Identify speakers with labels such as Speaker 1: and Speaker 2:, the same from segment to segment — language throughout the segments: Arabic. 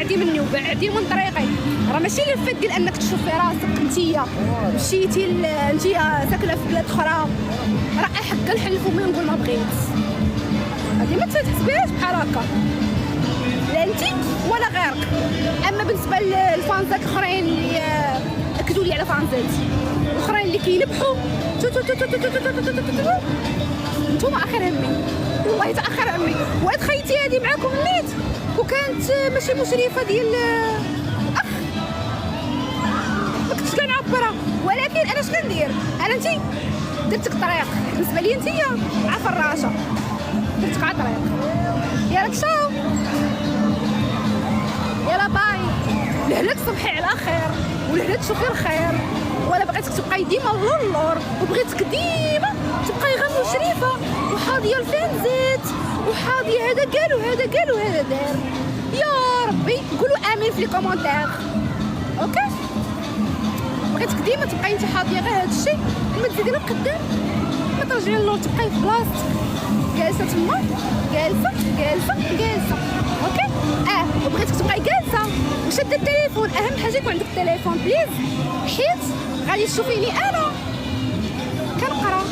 Speaker 1: بعدي مني وبعدي من طريقي. راه ماشي الفت ديال انك تشوفي راسك انتيا مشيتي انتيا ساكنه في بلاد اخرى راه حقا نحل فمي ونقول ما بغيت. هادي ما تحسبيهاش بحال هكا، لا انت ولا غيرك. اما بالنسبه للفانزات الاخرين اللي اكدوا لي على فانزاتي الاخرين اللي كينبحوا نتوما اخر همي، والله تا اخر همي. وهاد خيتي هادي معاكم نيت وكانت ماشي مشرفه ديال اخ ما كنتش كنعبرها، ولكن انا اش كندير؟ انا انت درتك طريق بالنسبه لي انتيا مع فراشه درتك على طريق. ياك شاو يلا باي. لهلاك صبحي على خير ولهلاك تشوفي الخير، ولا بغيتك تبقاي ديما اللور وبغيتك ديما تبقاي غير مشرفه وحاضيه الفانزات وحاضيه هذا قال وهذا قال وهذا دار. يا ربي قولوا امين في لي كومونتير. اوكي بغيتك ديما تبقاي انت حاضيه غير هذا الشيء وما تزيدي لقدام، ما ترجعي للور، تبقاي في بلاصتك جالسه تما جالسه جالسه جالسه. اوكي وبغيتك تبقاي جالسه وشاده التليفون. اهم حاجه يكون عندك التليفون بليز، حيت غادي تشوفيني انا كنقرا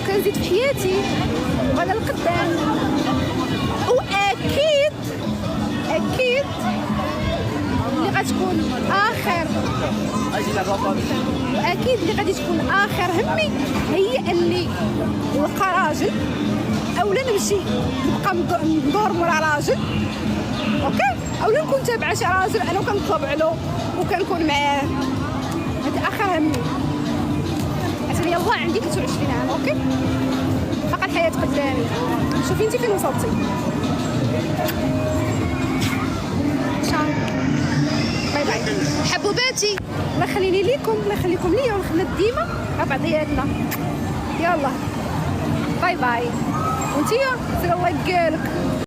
Speaker 1: وكنزيد في حياتي وغادا لقدام. واكيد اكيد اللي غتكون اخر واكيد اللي غادي تكون اخر همي هي اني نلقى راجل اولا نمشي نبقى ندور مورا راجل. اوكي اولا نكون تابعه شي راجل انا وكنطلب عليه وكنكون معاه. هذا اخر همي. عشان يلاه عندي 23 عام. اوكي فقط حياه قدامي. شوفي انت فين وصلتي. شان باي باي حبوباتي. الله يخليني ليكم، الله يخليكم ليا ونخلينا ديما مع بعضياتنا. يلا باي باي. وانتيا سير الله يقالك.